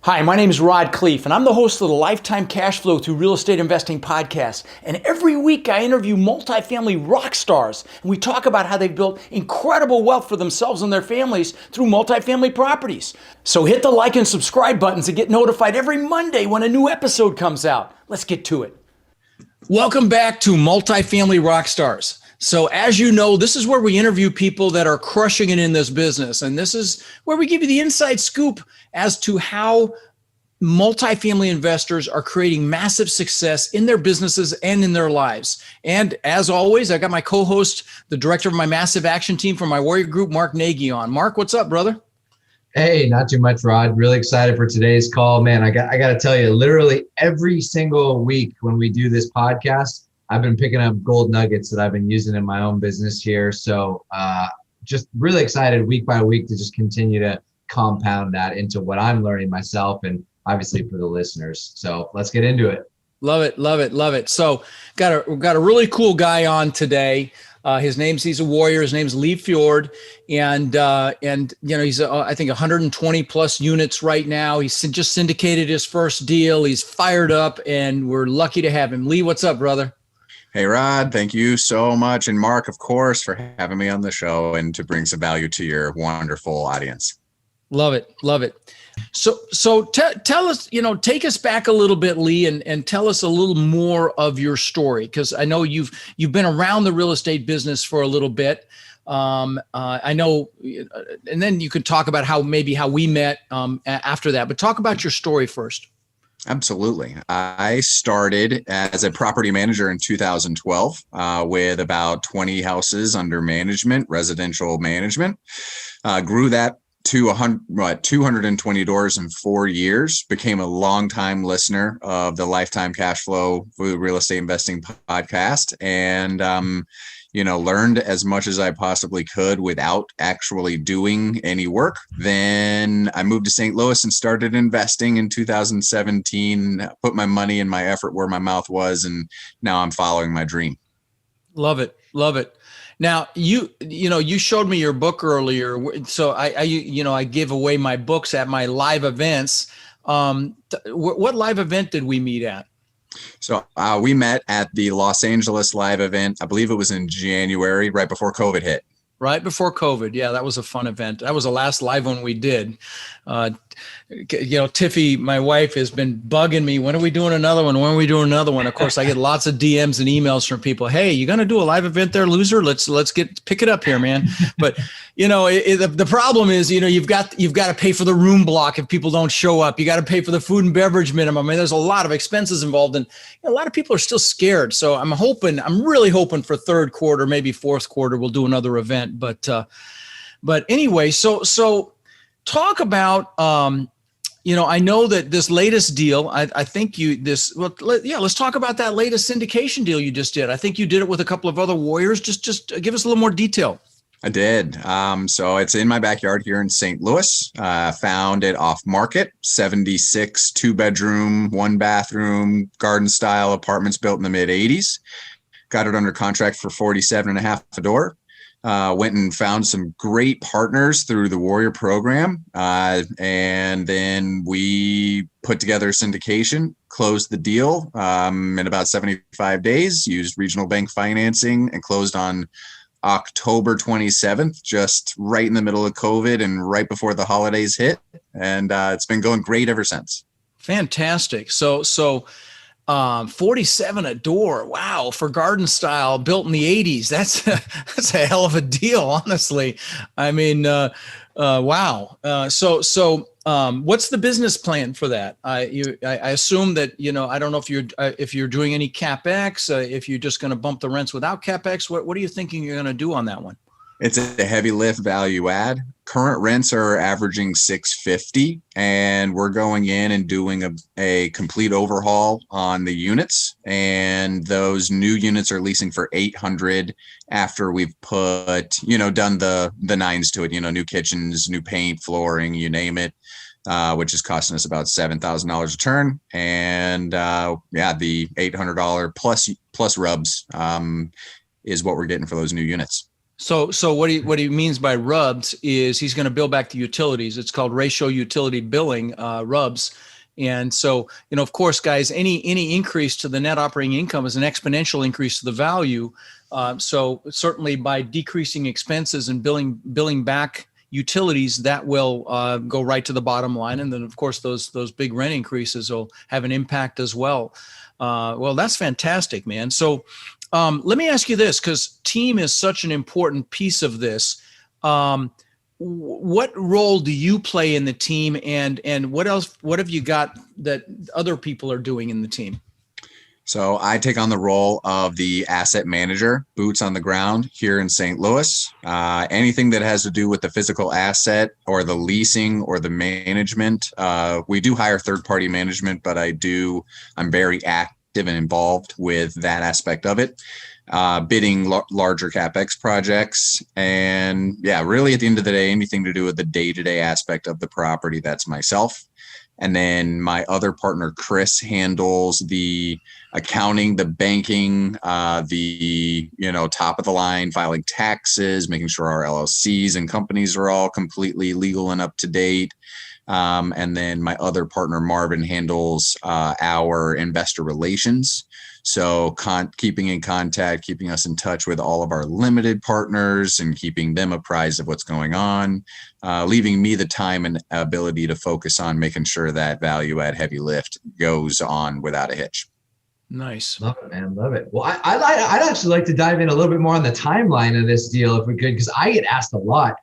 Hi, my name is Khleif, and I'm the host of the Lifetime Cash Flow Through Real Estate Investing podcast. And every week I interview multifamily rock stars, and we talk about how they've built incredible wealth for themselves and their families through multifamily properties. So hit the like and subscribe buttons to get notified every Monday when a new episode comes out. Let's get to it. Welcome back to Multifamily Rock Stars. So as you know, this is where we interview people that are crushing it in this business. And this is where we give you the inside scoop as to how multifamily investors are creating massive success in their businesses and in their lives. And as always, I got my co-host, the director of my massive action team from my Warrior Group, Mark Nagy on. Mark, what's up, brother? Hey, not too much, Rod. Really excited for today's call, man. I got to tell you, literally every single week when we do this podcast, I've been picking up gold nuggets that I've been using in my own business here. So just really excited week by week to just continue to compound that into what I'm learning myself and obviously for the listeners. So let's get into it. Love it, love it, love it. So we've got a really cool guy on today. He's a warrior. His name's Fjord, and you know he's I think 120 plus units right now. He's just syndicated his first deal. He's fired up, and we're lucky to have him. Lee, what's up, brother? Hey, Rod, thank you so much. And Mark, of course, for having me on the show and to bring some value to your wonderful audience. Love it. Love it. So tell us, take us back a little bit, Lee, and tell us a little more of your story. Cause I know you've been around the real estate business for a little bit. I know, and then you could talk about how we met after that, but talk about your story first. Absolutely. I started as a property manager in 2012 with about 20 houses under management, residential management. Grew that to 220 doors in 4 years, became a longtime listener of the Lifetime Cash Flow Real Estate Investing podcast, and learned as much as I possibly could without actually doing any work. Then I moved to St. Louis and started investing in 2017, put my money and my effort where my mouth was, and now I'm following my dream. Love it. Love it. Now, you showed me your book earlier. So I give away my books at my live events. What live event did we meet at? So we met at the Los Angeles live event. I believe it was in January, right before COVID hit. Right before COVID. Yeah, that was a fun event. That was the last live one we did. Tiffy, my wife, has been bugging me. When are we doing another one? When are we doing another one? Of course, I get lots of DMs and emails from people. Hey, you going to do a live event there, loser? Let's pick it up here, man. But the problem is, you've got to pay for the room block if people don't show up. You got to pay for the food and beverage minimum. I mean, there's a lot of expenses involved, and a lot of people are still scared. So I'm really hoping for third quarter, maybe fourth quarter, we'll do another event. But anyway, so talk about, I know that this latest deal, let's talk about that latest syndication deal you just did. I think you did it with a couple of other warriors. Just give us a little more detail. I did. So it's in my backyard here in St. Louis. Found it off market, 76 2-bedroom, 1-bathroom, garden style apartments built in the mid 80s. Got it under contract for $47.5 a door. Went and found some great partners through the Warrior program. And then we put together a syndication, closed the deal in about 75 days, used regional bank financing, and closed on October 27th, just right in the middle of COVID and right before the holidays hit. And it's been going great ever since. Fantastic. So 47 a door. Wow. For garden style built in the 80s. That's a hell of a deal, honestly. I mean, wow. So what's the business plan for that? I assume that, I don't know if you're doing any CapEx, if you're just going to bump the rents without CapEx, what are you thinking you're going to do on that one? It's a heavy lift value add. Current rents are averaging $650, and we're going in and doing a complete overhaul on the units. And those new units are leasing for $800 after we've put, done the nines to it, new kitchens, new paint, flooring, you name it, which is costing us about $7,000 a turn. And the $800 plus R.U.B.S is what we're getting for those new units. So what he means by RUBS is he's going to bill back the utilities. It's called ratio utility billing, RUBS. And so, of course, guys, any increase to the net operating income is an exponential increase to the value. So certainly by decreasing expenses and billing back utilities, that will go right to the bottom line. And then, of course, those big rent increases will have an impact as well. Well, that's fantastic, man. So let me ask you this, because team is such an important piece of this. What role do you play in the team, and what have you got that other people are doing in the team? So I take on the role of the asset manager, boots on the ground here in St. Louis. Anything that has to do with the physical asset or the leasing or the management. We do hire third-party management, but I'm very active and involved with that aspect of it. Bidding larger CapEx projects. And yeah, really at the end of the day, anything to do with the day-to-day aspect of the property, that's myself. And then my other partner, Chris, handles the accounting, the banking, the top of the line, filing taxes, making sure our LLCs and companies are all completely legal and up to date. And then my other partner, Marvin, handles our investor relations. So keeping in contact, keeping us in touch with all of our limited partners and keeping them apprised of what's going on, leaving me the time and ability to focus on making sure that value add heavy lift goes on without a hitch. Nice. Love it, man. Love it. Well, I'd actually like to dive in a little bit more on the timeline of this deal if we could, because I get asked a lot.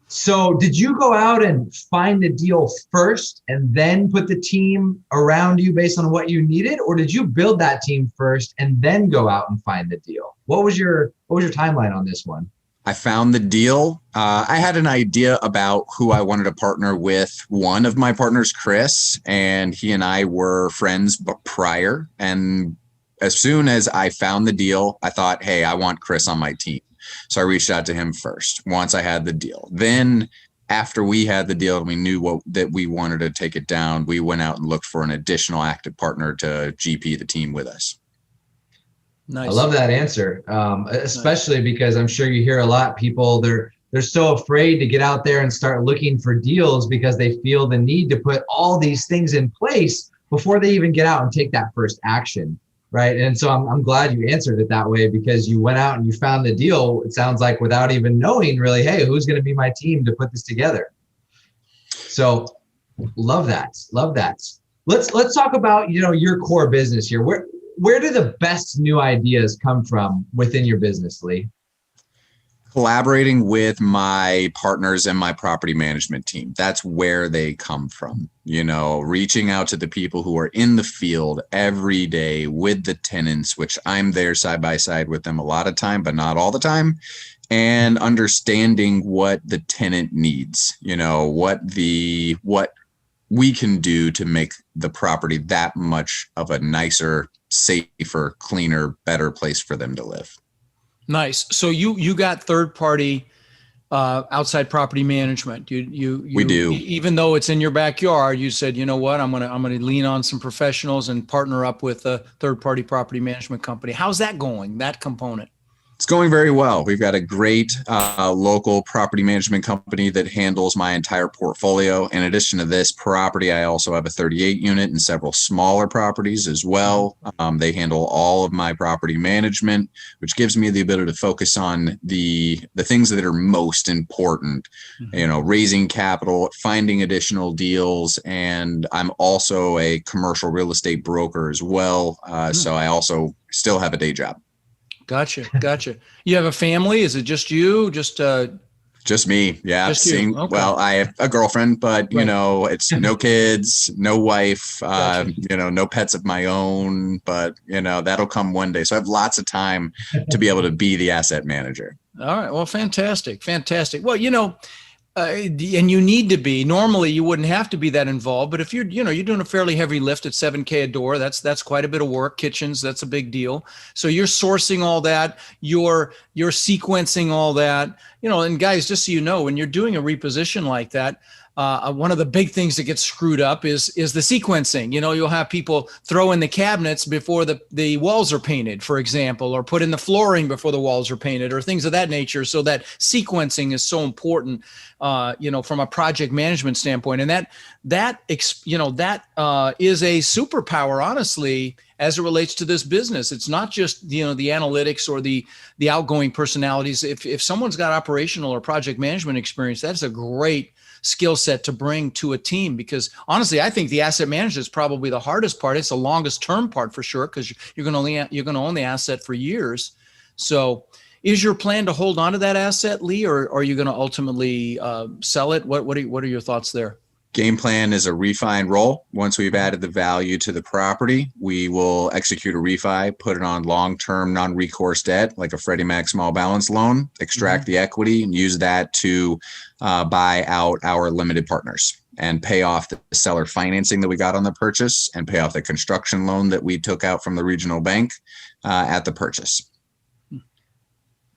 So did you go out and find the deal first and then put the team around you based on what you needed? Or did you build that team first and then go out and find the deal? What was your timeline on this one? I found the deal. I had an idea about who I wanted to partner with. One of my partners, Chris, and he and I were friends prior. And as soon as I found the deal, I thought, hey, I want Chris on my team. So I reached out to him first once I had the deal. Then after we had the deal and we knew that we wanted to take it down, we went out and looked for an additional active partner to GP the team with us. Nice. I love that answer, especially because I'm sure you hear a lot people, they're so afraid to get out there and start looking for deals because they feel the need to put all these things in place before they even get out and take that first action. Right. And so I'm glad you answered it that way, because you went out and you found the deal, it sounds like, without even knowing really, hey, who's going to be my team to put this together? So love that. Love that. Let's talk about, your core business here. Where do the best new ideas come from within your business, Lee? Collaborating with my partners and my property management team. That's where they come from. Reaching out to the people who are in the field every day with the tenants, which I'm there side by side with them a lot of time, but not all the time. And understanding what the tenant needs, what we can do to make the property that much of a nicer, safer, cleaner, better place for them to live. Nice. So you got third party outside property management. We do. Even though it's in your backyard, you said, you know what, I'm gonna lean on some professionals and partner up with a third party property management company. How's that going? That component? It's going very well. We've got a great local property management company that handles my entire portfolio. In addition to this property, I also have a 38 unit and several smaller properties as well. They handle all of my property management, which gives me the ability to focus on the things that are most important, raising capital, finding additional deals. And I'm also a commercial real estate broker as well. So I also still have a day job. Gotcha. You have a family? Is it just you? Just me. Yeah. Just you. Okay. Well, I have a girlfriend, but right. It's no kids, no wife, Gotcha. No pets of my own, but that'll come one day. So I have lots of time to be able to be the asset manager. All right. Well, fantastic. Well, and you need to be. Normally, you wouldn't have to be that involved, but if you're doing a fairly heavy lift at $7,000 a door, that's quite a bit of work. Kitchens, that's a big deal. So you're sourcing all that, you're sequencing all that, and guys, just so you know, when you're doing a reposition like that, one of the big things that gets screwed up is the sequencing. You'll have people throw in the cabinets before the walls are painted, for example, or put in the flooring before the walls are painted, or things of that nature. So that sequencing is so important, from a project management standpoint. And that is a superpower, honestly, as it relates to this business. It's not just, the analytics or the outgoing personalities. If someone's got operational or project management experience, that's a great skill set to bring to a team, because honestly, I think the asset management is probably the hardest part. It's the longest term part for sure, because you're going to own the asset for years. So is your plan to hold on to that asset, Lee, or are you going to ultimately sell it? What are your thoughts there? Game plan is a refi and roll. Once we've added the value to the property, we will execute a refi, put it on long-term non-recourse debt, like a Freddie Mac small balance loan, extract the equity, and use that to buy out our limited partners and pay off the seller financing that we got on the purchase, and pay off the construction loan that we took out from the regional bank at the purchase.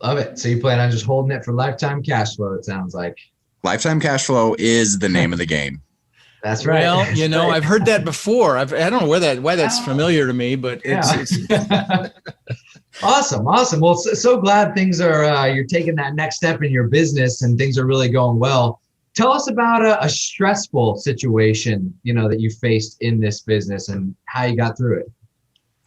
Love it. So you plan on just holding it for lifetime cash flow, it sounds like. Lifetime cash flow is the name of the game. That's right. Well, I've heard that before. I don't know why that's familiar to me, but it's Awesome. Well, so glad things are, you're taking that next step in your business and things are really going well. Tell us about a stressful situation, that you faced in this business and how you got through it.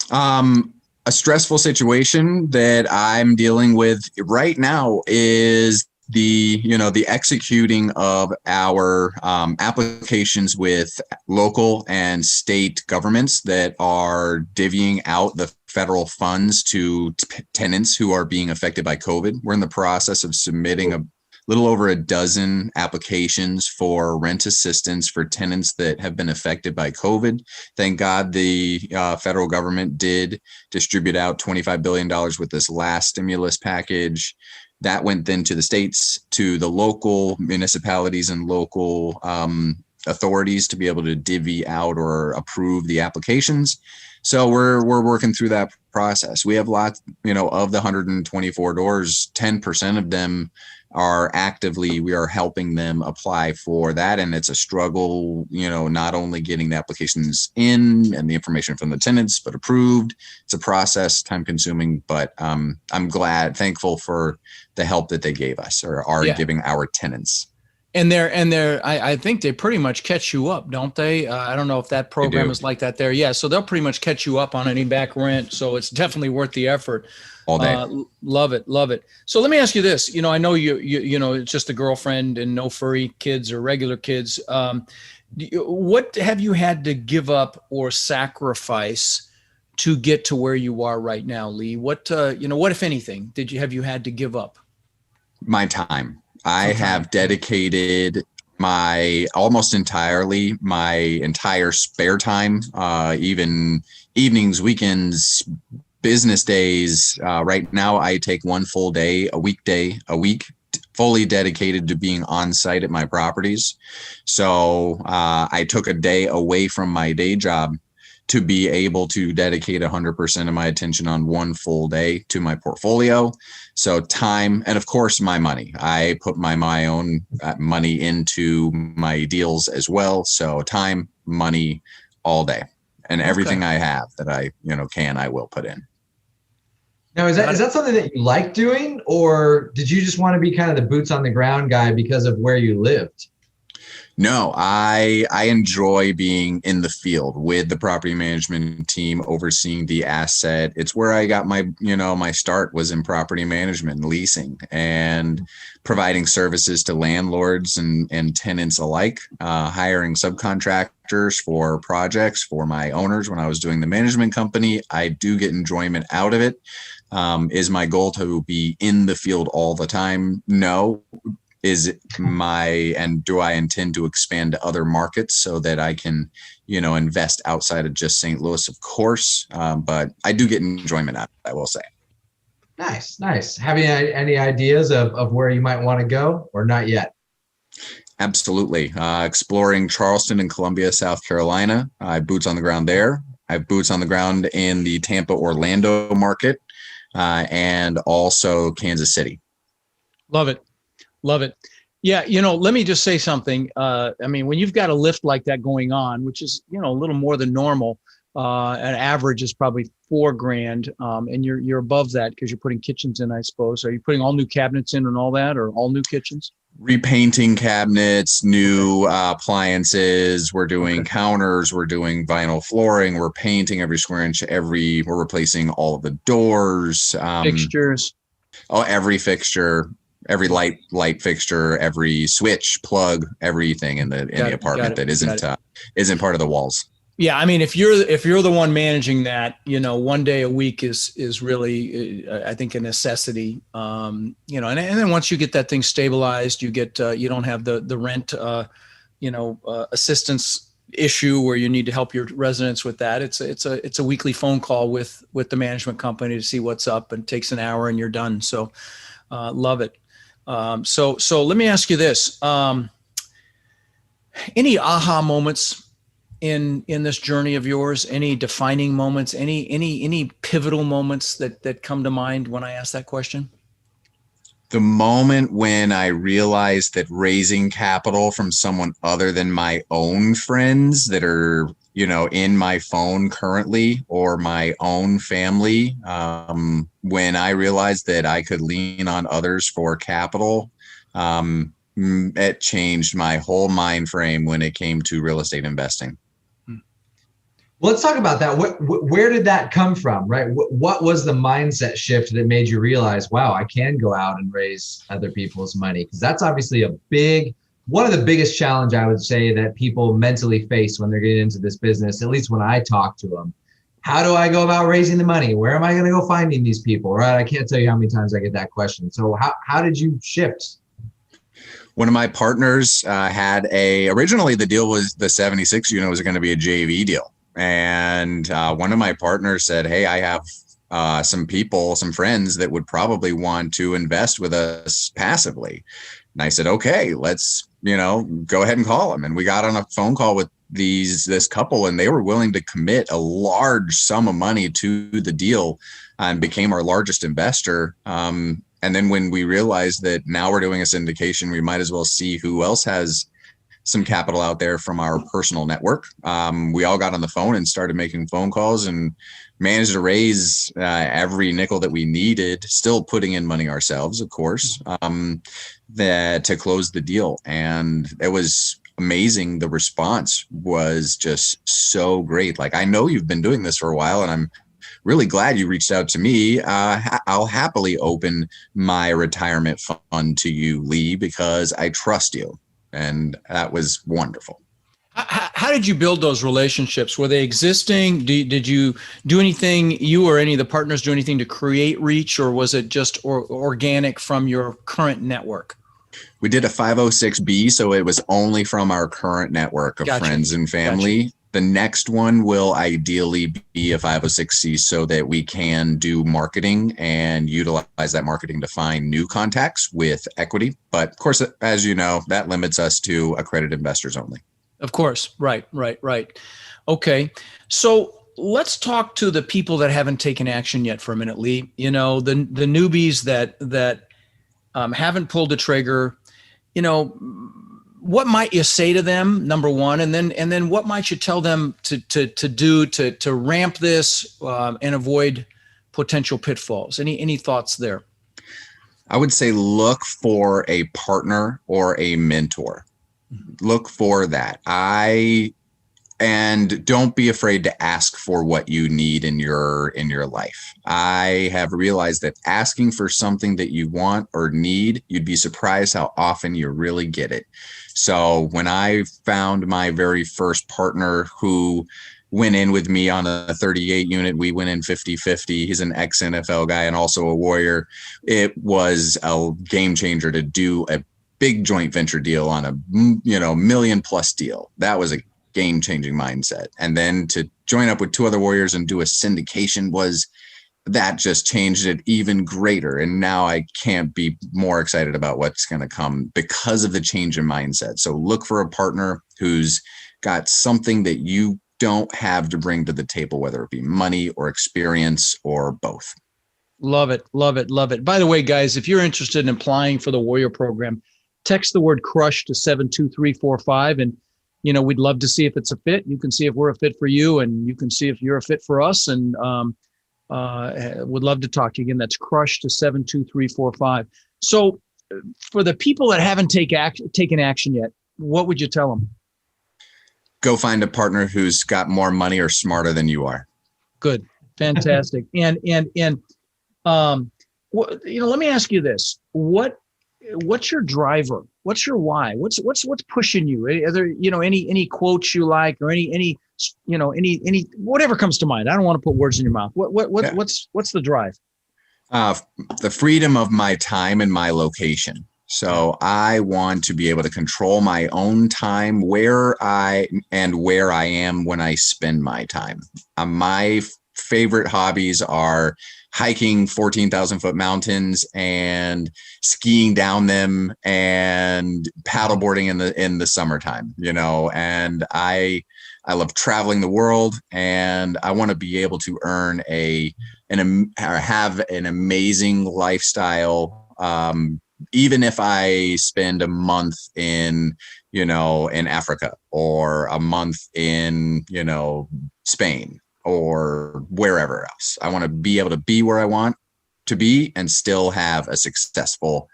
A stressful situation that I'm dealing with right now is the executing of our applications with local and state governments that are divvying out the federal funds to tenants who are being affected by COVID. We're in the process of submitting a little over a dozen applications for rent assistance for tenants that have been affected by COVID. Thank God the federal government did distribute out $25 billion with this last stimulus package. That went then to the states, to the local municipalities and local authorities to be able to divvy out or approve the applications. So we're working through that process. We have lots, of the 124 doors, 10% of them are actively, we are helping them apply for that. And it's a struggle, not only getting the applications in and the information from the tenants, but approved. It's a process, time consuming, but I'm thankful for the help that they gave us or are giving our tenants. And I think they pretty much catch you up, don't they? I don't know if that program is like that there. Yeah. So they'll pretty much catch you up on any back rent. So it's definitely worth the effort. All day. Love it. So let me ask you this. I know you it's just a girlfriend and no furry kids or regular kids. What have you had to give up or sacrifice to get to where you are right now, Lee? What if anything, have you had to give up? My time. I have dedicated almost entirely my entire spare time, even evenings, weekends, business days. Right now, I take one full day, a week, fully dedicated to being on site at my properties. So I took a day away from my day job to be able to dedicate 100% of my attention on one full day to my portfolio. So time, and of course my money. I put my own money into my deals as well. So time, money, all day, and everything I have that I I will put in. Now, is that something that you like doing, or did you just want to be kind of the boots on the ground guy because of where you lived? No, I enjoy being in the field with the property management team, overseeing the asset. It's where I got my start was in property management, leasing, and providing services to landlords and tenants alike, hiring subcontractors for projects for my owners. When I was doing the management company, I do get enjoyment out of it. Is my goal to be in the field all the time? No. Do I intend to expand to other markets so that I can, invest outside of just St. Louis? Of course. But I do get enjoyment out of it, I will say. Nice. Have you any ideas of where you might want to go, or not yet? Absolutely. Exploring Charleston and Columbia, South Carolina. I have boots on the ground there. I have boots on the ground in the Tampa, Orlando market, and also Kansas City. Love it. Yeah, let me just say something. I mean, when you've got a lift like that going on, which is, a little more than normal, an average is probably $4,000, and you're above that because you're putting kitchens in, I suppose. Are you putting all new cabinets in and all that, or all new kitchens? Repainting cabinets, new appliances. We're doing counters. We're doing vinyl flooring. We're painting every square inch. We're replacing all of the doors. Fixtures. Oh, every fixture, every light fixture, every switch, plug, everything in the apartment that isn't part of the walls. Yeah, I mean, if you're the one managing that, one day a week is really, I think, a necessity. And then once you get that thing stabilized, you don't have the rent, assistance issue where you need to help your residents with that. It's a weekly phone call with the management company to see what's up, and it takes an hour and you're done. So, love it. So let me ask you this: any aha moments in this journey of yours? Any defining moments? Any pivotal moments that come to mind when I ask that question? The moment when I realized that raising capital from someone other than my own friends that are, in my phone currently, or my own family, when I realized that I could lean on others for capital, it changed my whole mind frame when it came to real estate investing. Well, let's talk about that. Where did that come from, right? What was the mindset shift that made you realize, wow, I can go out and raise other people's money? Because that's obviously one of the biggest challenge, I would say, that people mentally face when they're getting into this business, at least when I talk to them. How do I go about raising the money? Where am I going to go finding these people, right? I can't tell you how many times I get that question. So how did you shift? One of my partners originally the deal was the 76 unit was going to be a JV deal. And one of my partners said, hey, I have some friends that would probably want to invest with us passively. And I said, okay, let's, go ahead and call them. And we got on a phone call with this couple, and they were willing to commit a large sum of money to the deal and became our largest investor. And then when we realized that now we're doing a syndication, we might as well see who else has some capital out there from our personal network. We all got on the phone and started making phone calls and managed to raise every nickel that we needed, still putting in money ourselves, of course, to close the deal. And it was amazing. The response was just so great. Like, I know you've been doing this for a while, and I'm really glad you reached out to me. I'll happily open my retirement fund to you, Lee, because I trust you. And that was wonderful. How did you build those relationships? Were they existing? Did you do anything, you or any of the partners do anything to create reach, or was it just organic from your current network? We did a 506B, so it was only from our current network of friends and family. Gotcha. The next one will ideally be a 506C so that we can do marketing and utilize that marketing to find new contacts with equity. But of course, as you know, that limits us to accredited investors only. Of course. Right. Okay. So let's talk to the people that haven't taken action yet for a minute, Lee. The newbies that haven't pulled the trigger, what might you say to them, number one, and then what might you tell them to do to ramp this and avoid potential pitfalls? Any thoughts there? I would say look for a partner or a mentor. Look for that. And don't be afraid to ask for what you need in your life. I have realized that asking for something that you want or need, you'd be surprised how often you really get it. So when I found my very first partner who went in with me on a 38 unit, we went in 50-50. He's an ex-NFL guy and also a Warrior. It was a game changer to do a big joint venture deal on a $1 million+ deal. That was a game-changing mindset. And then to join up with two other Warriors and do a syndication that just changed it even greater. And now I can't be more excited about what's going to come because of the change in mindset. So look for a partner who's got something that you don't have to bring to the table, whether it be money or experience or both. Love it. By the way, guys, if you're interested in applying for the Warrior program, text the word crush to 72345. And, we'd love to see if it's a fit. You can see if we're a fit for you, and you can see if you're a fit for us. And would love to talk to you again. That's crush to 72345. So for the people that haven't taken action yet, what would you tell them? Go find a partner who's got more money or smarter than you are. Good. Fantastic. And let me ask you this. What's your driver? What's your why? What's pushing you? Are there, any quotes you like, or any whatever comes to mind? I don't want to put words in your mouth. What's the drive? The freedom of my time and my location. So I want to be able to control my own time, where I am when I spend my time. My favorite hobbies are hiking 14,000-foot mountains and skiing down them and paddleboarding in the summertime, and I love traveling the world, and I want to be able to earn have an amazing lifestyle. Even if I spend a month in Africa, or a month in, Spain, or wherever else. I want to be able to be where I want to be and still have a successful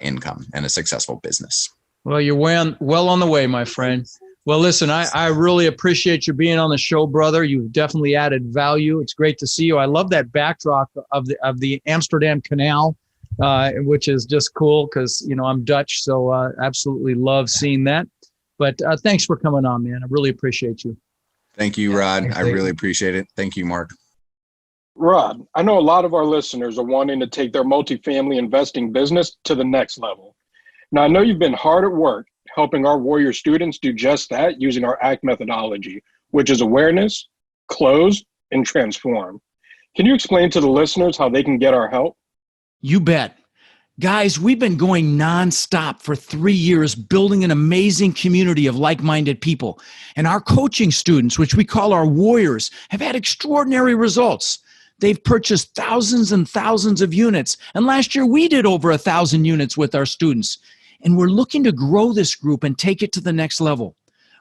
income and a successful business. Well, you're well on the way, my friend. Well, listen, I really appreciate you being on the show, brother. You've definitely added value. It's great to see you. I love that backdrop of the Amsterdam Canal, which is just cool because, I'm Dutch, so absolutely love seeing that. But thanks for coming on, man. I really appreciate you. Thank you, Rod. I really appreciate it. Thank you, Mark. Rod, I know a lot of our listeners are wanting to take their multifamily investing business to the next level. Now, I know you've been hard at work helping our Warrior students do just that using our ACT methodology, which is awareness, close, and transform. Can you explain to the listeners how they can get our help? You bet. Guys, we've been going nonstop for 3 years, building an amazing community of like-minded people. And our coaching students, which we call our warriors, have had extraordinary results. They've purchased thousands and thousands of units. And last year, we did over 1,000 units with our students. And we're looking to grow this group and take it to the next level.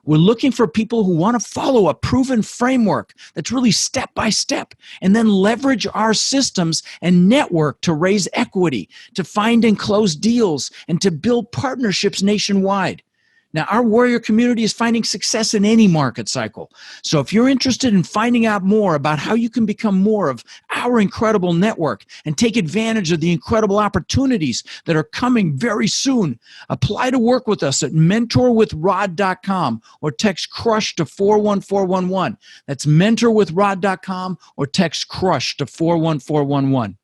We're looking for people who want to follow a proven framework that's really step by step, and then leverage our systems and network to raise equity, to find and close deals, and to build partnerships nationwide. Now, our warrior community is finding success in any market cycle. So if you're interested in finding out more about how you can become more of our incredible network and take advantage of the incredible opportunities that are coming very soon, apply to work with us at mentorwithrod.com or text CRUSH to 41411. That's mentorwithrod.com or text CRUSH to 41411.